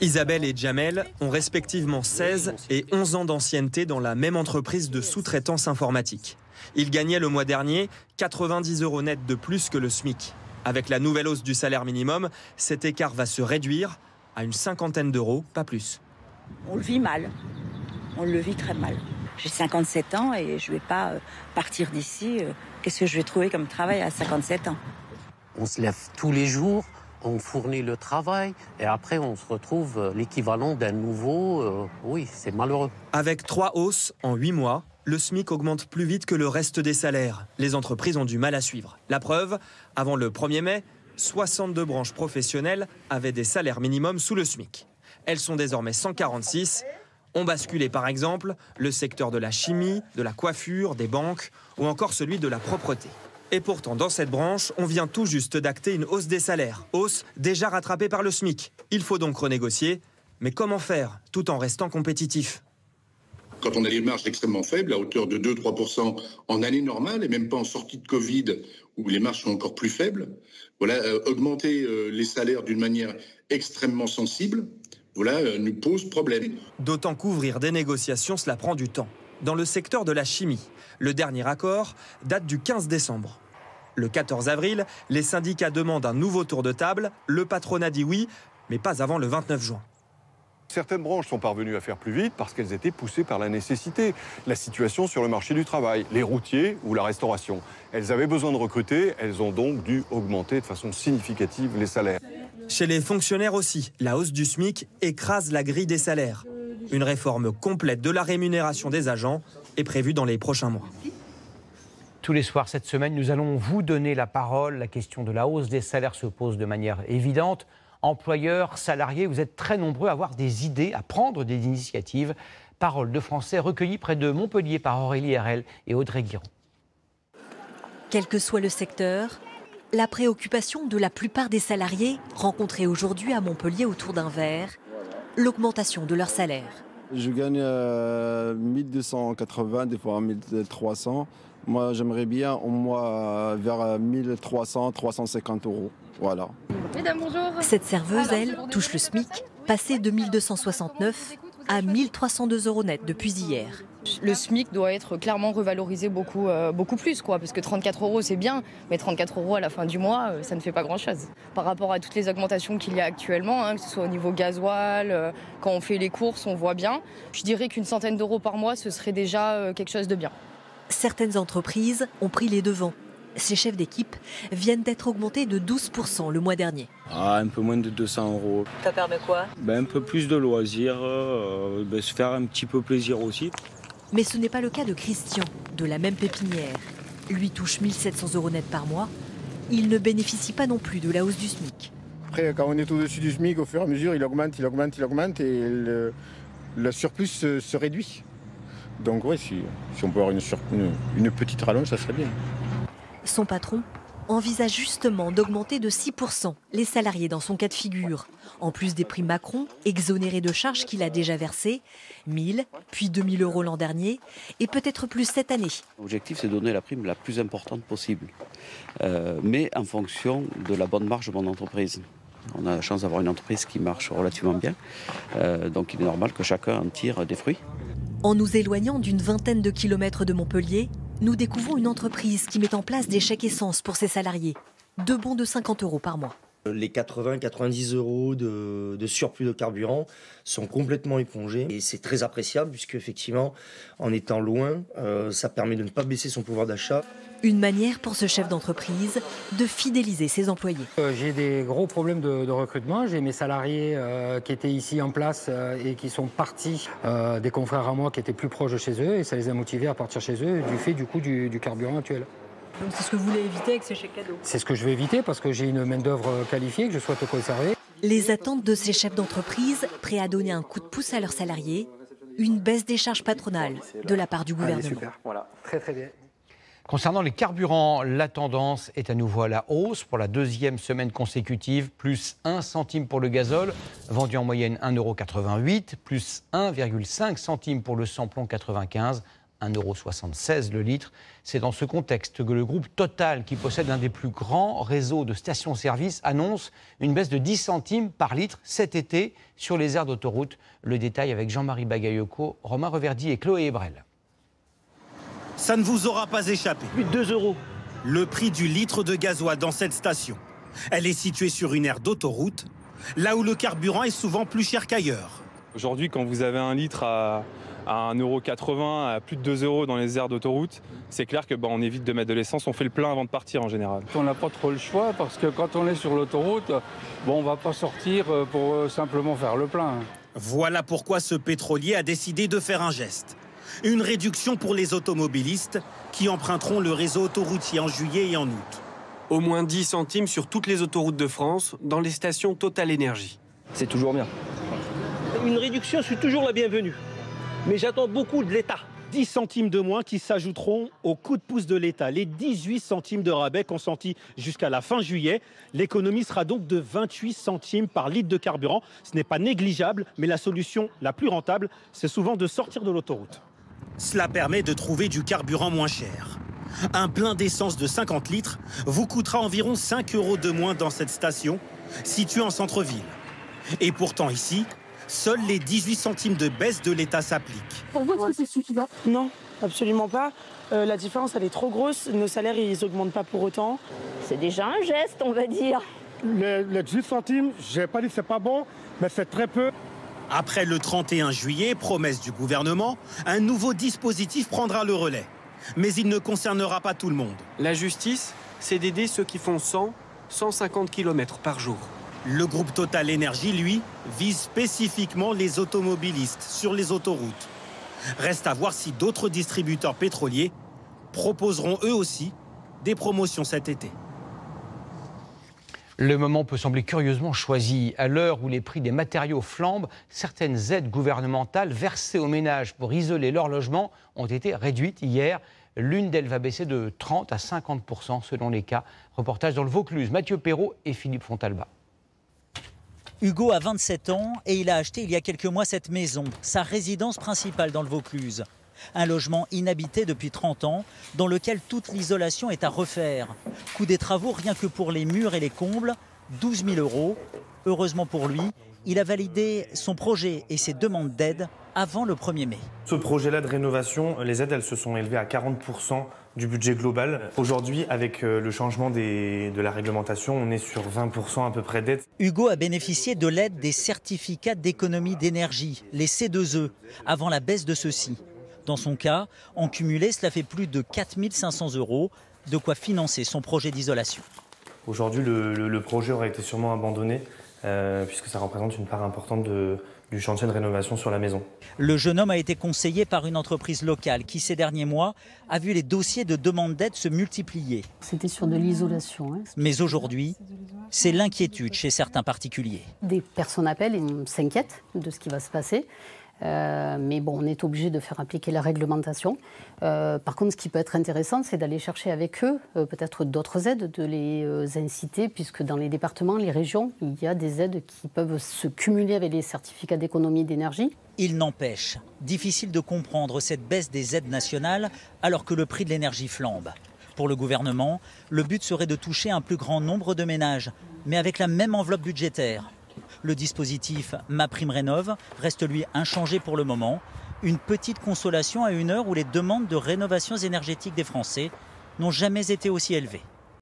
Isabelle et Jamel ont respectivement 16 et 11 ans d'ancienneté dans la même entreprise de sous-traitance informatique. Ils gagnaient le mois dernier 90 € net de plus que le SMIC. Avec la nouvelle hausse du salaire minimum, cet écart va se réduire à une cinquantaine d'euros, pas plus. On le vit mal, on le vit très mal. J'ai 57 ans et je ne vais pas partir d'ici. Qu'est-ce que je vais trouver comme travail à 57 ans? On se lève tous les jours, on fournit le travail et après on se retrouve l'équivalent d'un nouveau. Oui, c'est malheureux. Avec 3 hausses en 8 mois, le SMIC augmente plus vite que le reste des salaires. Les entreprises ont du mal à suivre. La preuve, avant le 1er mai, 62 branches professionnelles avaient des salaires minimums sous le SMIC. Elles sont désormais 146. Ont basculé par exemple le secteur de la chimie, de la coiffure, des banques ou encore celui de la propreté. Et pourtant, dans cette branche, on vient tout juste d'acter une hausse des salaires. Hausse déjà rattrapée par le SMIC. Il faut donc renégocier. Mais comment faire tout en restant compétitif ? Quand on a des marges extrêmement faibles, à hauteur de 2-3% en année normale, et même pas en sortie de Covid, où les marges sont encore plus faibles, voilà, augmenter les salaires d'une manière extrêmement sensible, voilà, nous pose problème. D'autant qu'ouvrir des négociations, cela prend du temps. Dans le secteur de la chimie, le dernier accord date du 15 décembre. Le 14 avril, les syndicats demandent un nouveau tour de table. Le patronat dit oui, mais pas avant le 29 juin. Certaines branches sont parvenues à faire plus vite parce qu'elles étaient poussées par la nécessité. La situation sur le marché du travail, les routiers ou la restauration. Elles avaient besoin de recruter, elles ont donc dû augmenter de façon significative les salaires. Chez les fonctionnaires aussi, la hausse du SMIC écrase la grille des salaires. Une réforme complète de la rémunération des agents est prévue dans les prochains mois. Tous les soirs cette semaine, nous allons vous donner la parole. La question de la hausse des salaires se pose de manière évidente. Employeurs, salariés, vous êtes très nombreux à avoir des idées, à prendre des initiatives. Paroles de Français recueillies près de Montpellier par Aurélie Herrel et Audrey Guiron. Quel que soit le secteur, la préoccupation de la plupart des salariés rencontrés aujourd'hui à Montpellier autour d'un verre, l'augmentation de leur salaire. Je gagne 1280, des fois 1300. Moi, j'aimerais bien au moins vers 1300, 350 €. Voilà. Mesdames, bonjour. Cette serveuse, elle, touche le SMIC, passée de 1269 à 1302 € net depuis hier. Le SMIC doit être clairement revalorisé beaucoup plus, quoi, parce que 34 € c'est bien, mais 34 € à la fin du mois, ça ne fait pas grand-chose. Par rapport à toutes les augmentations qu'il y a actuellement, que ce soit au niveau gasoil, quand on fait les courses, on voit bien. Je dirais qu'une centaine d'euros par mois, ce serait déjà quelque chose de bien. Certaines entreprises ont pris les devants. Ces chefs d'équipe viennent d'être augmentés de 12% le mois dernier. Un peu moins de 200 €. Ça permet quoi ? Un peu plus de loisirs, se faire un petit peu plaisir aussi. Mais ce n'est pas le cas de Christian, de la même pépinière. Lui touche 1700 € net par mois. Il ne bénéficie pas non plus de la hausse du SMIC. Après, quand on est au-dessus du SMIC, au fur et à mesure, il augmente et le surplus se réduit. Donc oui, si on peut avoir une petite rallonge, ça serait bien. Son patron envisage justement d'augmenter de 6% les salariés dans son cas de figure. En plus des primes Macron, exonérés de charges qu'il a déjà versées, 1000, puis 2000 € l'an dernier, et peut-être plus cette année. L'objectif, c'est de donner la prime la plus importante possible, mais en fonction de la bonne marge de mon entreprise. On a la chance d'avoir une entreprise qui marche relativement bien, donc il est normal que chacun en tire des fruits. En nous éloignant d'une vingtaine de kilomètres de Montpellier, nous découvrons une entreprise qui met en place des chèques essence pour ses salariés. 2 bons de 50 € par mois. Les 80-90 € de surplus de carburant sont complètement épongés et c'est très appréciable puisque effectivement, en étant loin, ça permet de ne pas baisser son pouvoir d'achat. Une manière pour ce chef d'entreprise de fidéliser ses employés. J'ai des gros problèmes de recrutement. J'ai mes salariés qui étaient ici en place et qui sont partis, des confrères à moi qui étaient plus proches de chez eux et ça les a motivés à partir chez eux du fait du carburant actuel. Donc c'est ce que vous voulez éviter avec ces chèques cadeaux? C'est ce que je veux éviter parce que j'ai une main-d'œuvre qualifiée que je souhaite conserver. Les attentes de ces chefs d'entreprise, prêts à donner un coup de pouce à leurs salariés, une baisse des charges patronales de la part du gouvernement. Super, voilà, très bien. Concernant les carburants, la tendance est à nouveau à la hausse pour la deuxième semaine consécutive, plus 1 centime pour le gazole, vendu en moyenne 1,88 €, plus 1,5 centime pour le samplon 95, 1,76 € le litre. C'est dans ce contexte que le groupe Total, qui possède l'un des plus grands réseaux de stations-service, annonce une baisse de 10 centimes par litre cet été sur les aires d'autoroute. Le détail avec Jean-Marie Bagayoko, Romain Reverdy et Chloé Ebrel. Ça ne vous aura pas échappé. Plus de 2 €. Le prix du litre de gasoil dans cette station. Elle est située sur une aire d'autoroute, là où le carburant est souvent plus cher qu'ailleurs. Aujourd'hui, quand vous avez un litre à 1,80 €, à plus de 2 € dans les aires d'autoroute, c'est clair que on évite de mettre de l'essence, on fait le plein avant de partir en général. On n'a pas trop le choix parce que quand on est sur l'autoroute, on ne va pas sortir pour simplement faire le plein. Voilà pourquoi ce pétrolier a décidé de faire un geste. Une réduction pour les automobilistes qui emprunteront le réseau autoroutier en juillet et en août. Au moins 10 centimes sur toutes les autoroutes de France, dans les stations Total Énergie. C'est toujours bien. Une réduction, c'est toujours la bienvenue. Mais j'attends beaucoup de l'État. 10 centimes de moins qui s'ajouteront au coup de pouce de l'État. Les 18 centimes de rabais consentis jusqu'à la fin juillet. L'économie sera donc de 28 centimes par litre de carburant. Ce n'est pas négligeable, mais la solution la plus rentable, c'est souvent de sortir de l'autoroute. Cela permet de trouver du carburant moins cher. Un plein d'essence de 50 litres vous coûtera environ 5 € de moins dans cette station, située en centre-ville. Et pourtant ici, seuls les 18 centimes de baisse de l'État s'appliquent. Pour vous, est-ce que c'est suffisant? Non, absolument pas. La différence, elle est trop grosse. Nos salaires, ils n'augmentent pas pour autant. C'est déjà un geste, on va dire. Les 18 centimes, je n'ai pas dit que c'est pas bon, mais c'est très peu. Après le 31 juillet, promesse du gouvernement, un nouveau dispositif prendra le relais. Mais il ne concernera pas tout le monde. La justice, c'est d'aider ceux qui font 100, 150 km par jour. Le groupe Total Énergie, lui, vise spécifiquement les automobilistes sur les autoroutes. Reste à voir si d'autres distributeurs pétroliers proposeront eux aussi des promotions cet été. Le moment peut sembler curieusement choisi. À l'heure où les prix des matériaux flambent, certaines aides gouvernementales versées aux ménages pour isoler leur logement ont été réduites hier. L'une d'elles va baisser de 30 à 50% selon les cas. Reportage dans le Vaucluse, Mathieu Perrault et Philippe Fontalba. Hugo a 27 ans et il a acheté il y a quelques mois cette maison, sa résidence principale dans le Vaucluse. Un logement inhabité depuis 30 ans, dans lequel toute l'isolation est à refaire. Coût des travaux rien que pour les murs et les combles, 12 000 €. Heureusement pour lui, il a validé son projet et ses demandes d'aide avant le 1er mai. Ce projet-là de rénovation, les aides, elles se sont élevées à 40% du budget global. Aujourd'hui, avec le changement de la réglementation, on est sur 20% à peu près d'aides. Hugo a bénéficié de l'aide des certificats d'économie d'énergie, les C2E, avant la baisse de ceux-ci. Dans son cas, en cumulé, cela fait plus de 4 500 €, de quoi financer son projet d'isolation. Aujourd'hui, le projet aurait été sûrement abandonné, puisque ça représente une part importante du chantier de rénovation sur la maison. Le jeune homme a été conseillé par une entreprise locale qui, ces derniers mois, a vu les dossiers de demande d'aide se multiplier. C'était sur de l'isolation. Mais aujourd'hui, c'est l'inquiétude chez certains particuliers. Des personnes appellent et s'inquiètent de ce qui va se passer. Mais bon, on est obligé de faire appliquer la réglementation. Par contre, ce qui peut être intéressant, c'est d'aller chercher avec eux peut-être d'autres aides, de les inciter, puisque dans les départements, les régions, il y a des aides qui peuvent se cumuler avec les certificats d'économie d'énergie. Il n'empêche, difficile de comprendre cette baisse des aides nationales alors que le prix de l'énergie flambe. Pour le gouvernement, le but serait de toucher un plus grand nombre de ménages, mais avec la même enveloppe budgétaire. Le dispositif MaPrimeRénov' reste lui inchangé pour le moment. Une petite consolation à une heure où les demandes de rénovations énergétiques des Français n'ont jamais été aussi élevées.